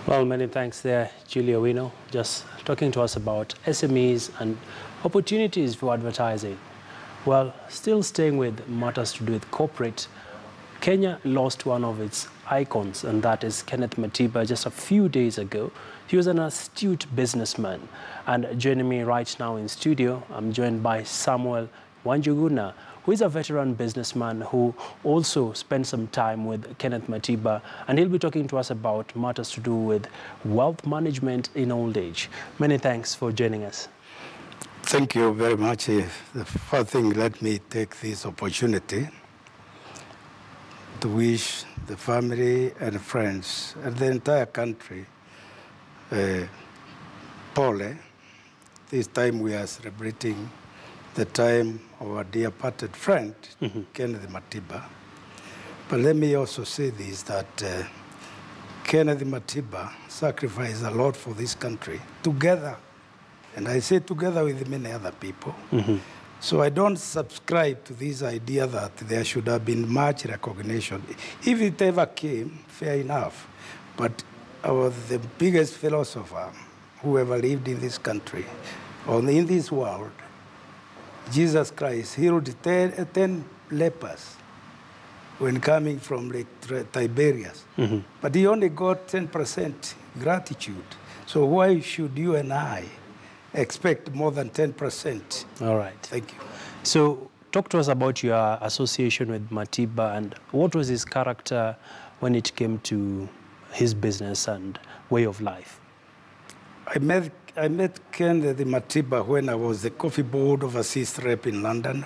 Well, many thanks there, Julia Wino, just talking to us about SMEs and opportunities for advertising. Well, still staying with matters to do with corporate, Kenya lost one of its icons, and that is Kenneth Matiba just a few days ago. He was an astute businessman. And joining me right now in studio, I'm joined by Samuel Wa Njuguna, who is a veteran businessman who also spent some time with Kenneth Matiba, and he'll be talking to us about matters to do with wealth management in old age. Many thanks for joining us. Thank you very much. The first thing, let me take this opportunity to wish the family and friends and the entire country Pole. This time we are celebrating the time of our dear departed friend, Kenneth Matiba. But let me also say this, that Kenneth Matiba sacrificed a lot for this country, together, and I say together with many other people. So I don't subscribe to this idea that there should have been much recognition. If it ever came, fair enough. But the biggest philosopher who ever lived in this country, or in this world, Jesus Christ, healed 10 lepers when coming from Lake Tiberias. But he only got 10% gratitude. So why should you and I expect more than 10%? All right. Thank you. So talk to us about your association with Matiba, and what was his character when it came to his business and way of life? I met Kenneth Matiba when I was the coffee board overseas rep in London.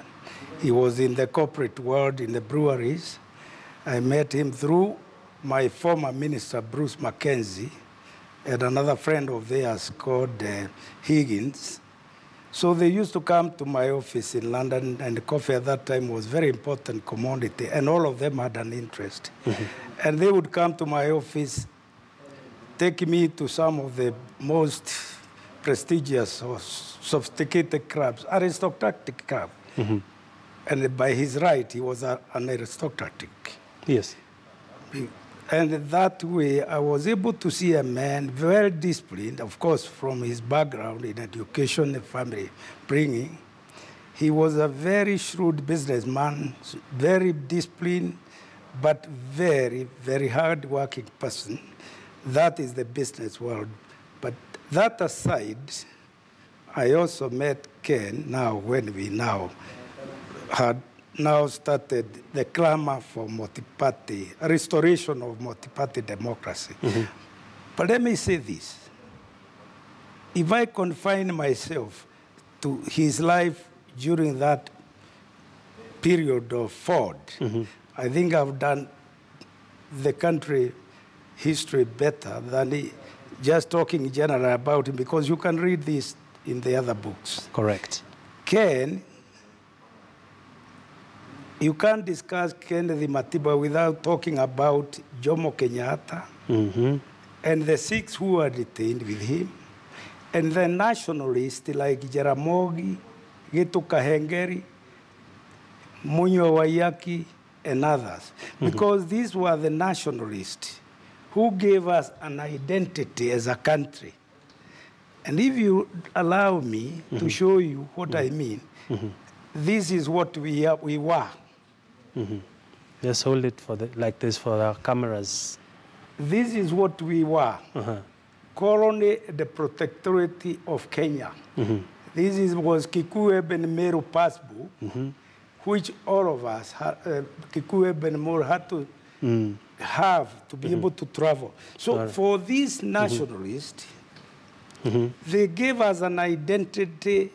He was in the corporate world, in the breweries. I met him through my former minister, Bruce Mackenzie, and another friend of theirs called Higgins. So they used to come to my office in London, and coffee at that time was a very important commodity, and all of them had an interest. And they would come to my office, take me to some of the most prestigious or sophisticated clubs, aristocratic club. And by his right, he was an aristocratic. Yes. And that way, I was able to see a man very disciplined, of course, from his background in education and family bringing. He was a very shrewd businessman, very disciplined, but very, very hard-working person. That is the business world. But that aside, I also met Ken now when we now had started the clamor for multi-party, restoration of multi-party democracy. But let me say this. If I confine myself to his life during that period of Ford, I think I've done the country history better than just talking generally about him, because you can read this in the other books. Correct. Ken, you can't discuss Kenneth Matiba without talking about Jomo Kenyatta and the 6 who were detained with him, and the nationalists like Jaramogi, Gitu Kahengeri, Munyo Wayaki, and others. Because these were the nationalists who gave us an identity as a country. And if you allow me to show you what I mean, this is what we were. Just hold it like this for the cameras. This is what we were. Colony, the protectorate of Kenya. This was Kikuyu Ben Meru passbook, which all of us, Kikuyu Ben Meru, had to have to be able to travel. So for these nationalists, they gave us an identity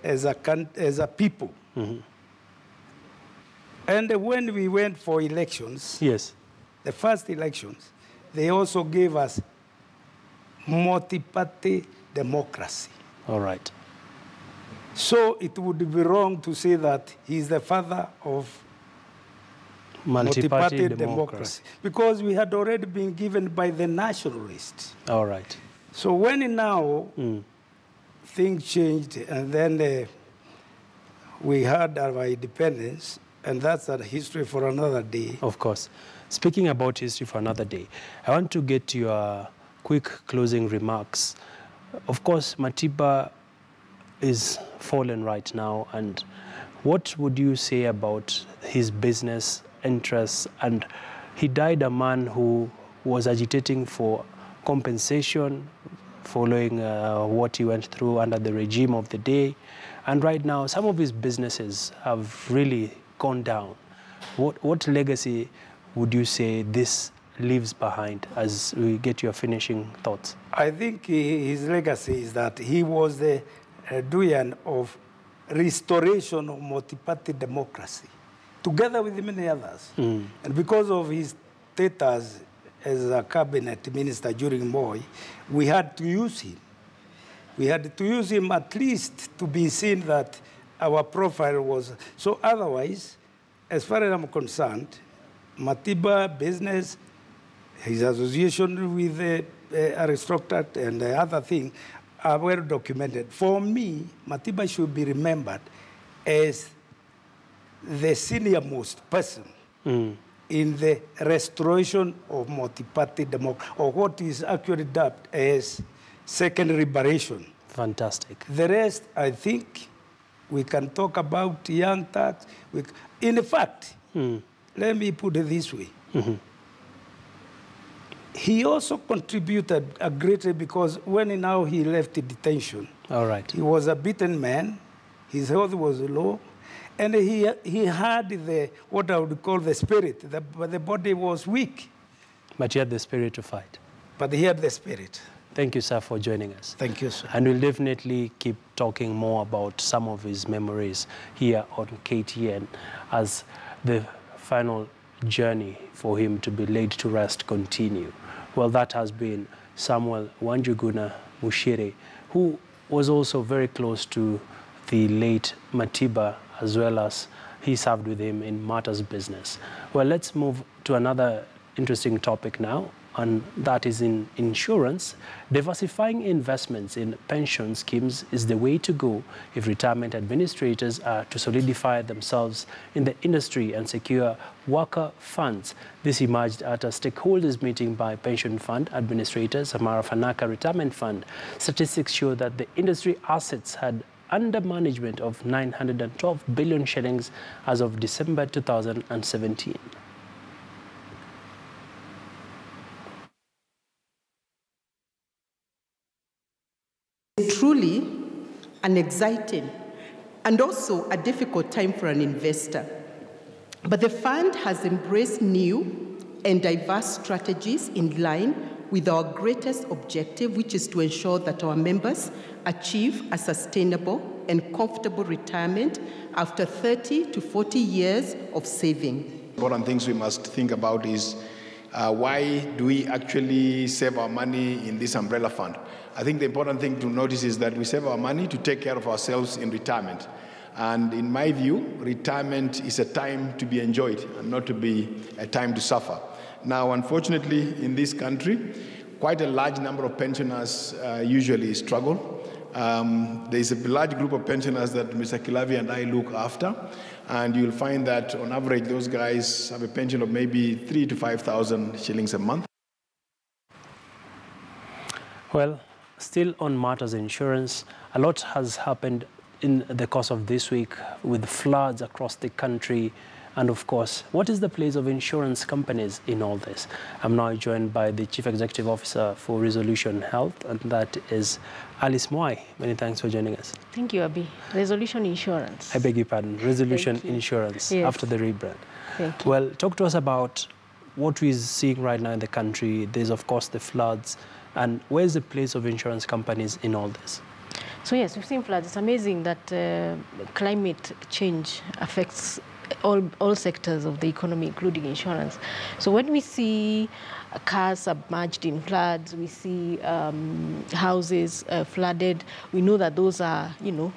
as a people. And when we went for elections, the first elections, they also gave us multi-party democracy. All right. So it would be wrong to say that he's the father of multi-party democracy, because we had already been given by the nationalists. All right. So when now things changed, and then we had our independence, and that's a history for another day. Of course. Speaking about history for another day, I want to get your quick closing remarks. Of course, Matiba is fallen right now, and what would you say about his business interests? And he died a man who was agitating for compensation following what he went through under the regime of the day. And right now, some of his businesses have really gone down. What legacy would you say this leaves behind as we get your finishing thoughts? I think his legacy is that he was the doyen of restoration of multi-party democracy, together with many others. And because of his status as a cabinet minister during Moi, we had to use him. We had to use him at least to be seen that our profile was. So otherwise, as far as I'm concerned, Matiba business, his association with the aristocrat and the other thing are well documented. For me, Matiba should be remembered as the senior-most person in the restoration of multi-party democracy, or what is actually dubbed as second liberation. Fantastic. The rest, I think, we can talk about young tax. In fact, let me put it this way. He also contributed greatly because when now he left the detention, he was a beaten man, his health was low, and he had what I would call the spirit. The body was weak. But he had the spirit to fight. But he had the spirit. Thank you, sir, for joining us. Thank you, sir. And we'll definitely keep talking more about some of his memories here on KTN as the final journey for him to be laid to rest continue. Well, that has been Samuel Wa Njuguna Mushiri, who was also very close to the late Matiba, as well as he served with him in matters business. Well, let's move to another interesting topic now, and that is in insurance. Diversifying investments in pension schemes is the way to go if retirement administrators are to solidify themselves in the industry and secure worker funds. This emerged at a stakeholders meeting by pension fund administrators, Amara Fanaka Retirement Fund. Statistics show that the industry assets had under management of 912 billion shillings as of December 2017. Truly an exciting and also a difficult time for an investor. But the fund has embraced new and diverse strategies in line with our greatest objective, which is to ensure that our members achieve a sustainable and comfortable retirement after 30 to 40 years of saving. Important things we must think about is why do we actually save our money in this umbrella fund? I think the important thing to notice is that we save our money to take care of ourselves in retirement. And in my view, retirement is a time to be enjoyed and not to be a time to suffer. Now, unfortunately, in this country, quite a large number of pensioners usually struggle. There is a large group of pensioners that Mr. Kilavi and I look after, and you'll find that on average those guys have a pension of maybe 3,000 to 5,000 shillings a month. Well, still on matters insurance, a lot has happened in the course of this week with floods across the country. And of course, what is the place of insurance companies in all this? I'm now joined by the Chief Executive Officer for Resolution Health, and that is Alice Mwai. Many thanks for joining us. Thank you, Abi. Resolution Insurance. I beg your pardon, Resolution Insurance, yes. After the rebrand. Thank you. Well, talk to us about what we're seeing right now in the country. There's, of course, the floods. And where's the place of insurance companies in all this? So yes, we've seen floods. It's amazing that climate change affects all sectors of the economy, including insurance. So when we see cars submerged in floods, we see houses flooded, we know that those are,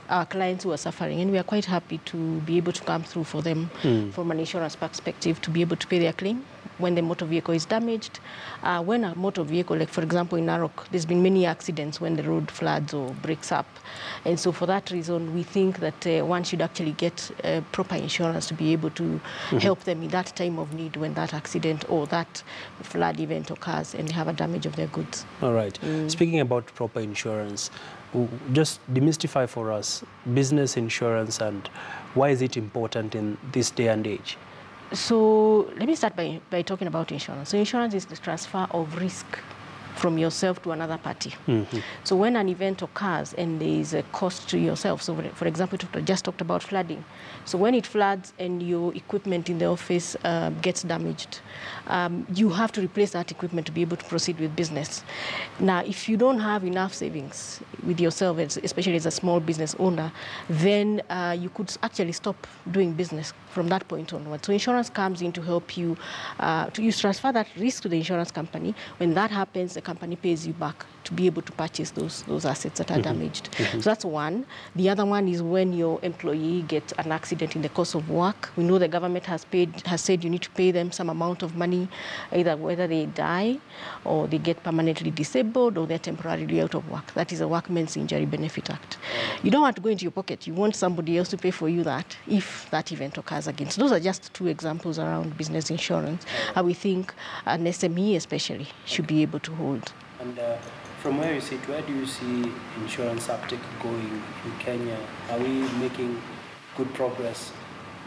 our clients who are suffering, and we are quite happy to be able to come through for them from an insurance perspective to be able to pay their claim when the motor vehicle is damaged. When a motor vehicle, like for example in Narok, there's been many accidents when the road floods or breaks up. And so for that reason, we think that one should actually get proper insurance to be able to help them in that time of need when that accident or that flood event occurs and they have a damage of their goods. All right. Speaking about proper insurance, just demystify for us business insurance and why is it important in this day and age? So let me start by talking about insurance. So insurance is the transfer of risk from yourself to another party. So when an event occurs and there is a cost to yourself, so for example, we just talked about flooding. So when it floods and your equipment in the office gets damaged, you have to replace that equipment to be able to proceed with business. Now, if you don't have enough savings with yourself, especially as a small business owner, then you could actually stop doing business from that point onward. So insurance comes in to help you, you transfer that risk to the insurance company. When that happens, the company pays you back to be able to purchase those assets that are damaged. So that's one. The other one is when your employee gets an accident in the course of work. We know the government has said you need to pay them some amount of money, either whether they die or they get permanently disabled or they're temporarily out of work. That is a Workmen's Injury Benefit Act. You don't want to go into your pocket. You want somebody else to pay for you that if that event occurs again. So those are just two examples around business insurance. We think an SME especially should be able to hold. And from where you sit, where do you see insurance uptake going in Kenya? Are we making good progress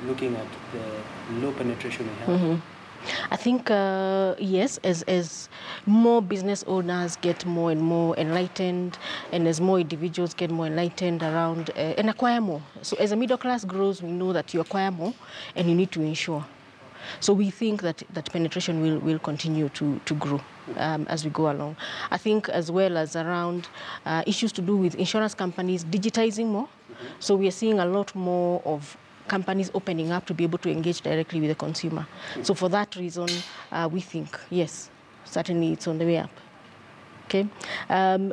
looking at the low penetration we have? I think, yes, as more business owners get more and more enlightened and as more individuals get more enlightened around and acquire more. So as a middle class grows, we know that you acquire more and you need to insure. So we think that penetration will continue to grow as we go along. I think as well as around issues to do with insurance companies digitizing more. So we are seeing a lot more of companies opening up to be able to engage directly with the consumer. So for that reason, we think, yes, certainly it's on the way up. Okay.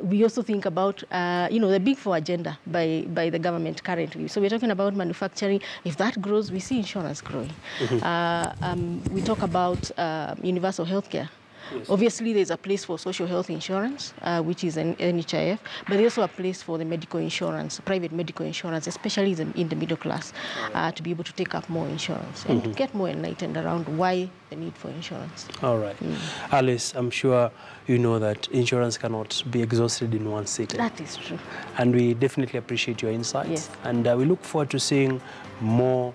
We also think about, the Big Four agenda by the government currently. So we're talking about manufacturing. If that grows, we see insurance growing. We talk about universal healthcare. Yes. Obviously, there's a place for social health insurance, which is an NHIF, but there's also a place for the medical insurance, private medical insurance, especially in the middle class, to be able to take up more insurance and get more enlightened around why the need for insurance. All right. Alice, I'm sure you know that insurance cannot be exhausted in one sitting. That is true. And we definitely appreciate your insights. Yes. And we look forward to seeing more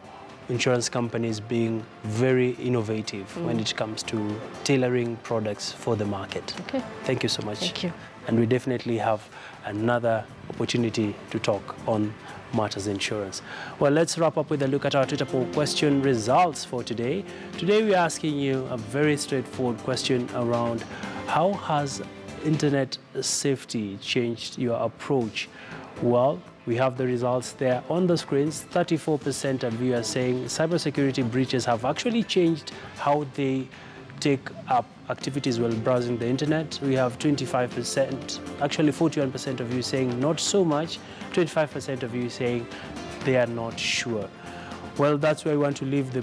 insurance companies being very innovative when it comes to tailoring products for the market. Okay. Thank you so much. Thank you. And we definitely have another opportunity to talk on matters insurance. Well, let's wrap up with a look at our Twitter poll question results for today. Today we're asking you a very straightforward question around how has internet safety changed your approach? Well, we have the results there on the screens. 34% of you are saying cybersecurity breaches have actually changed how they take up activities while browsing the internet. We have 25%, actually 41% of you saying not so much, 25% of you saying they are not sure. Well, that's where we want to leave the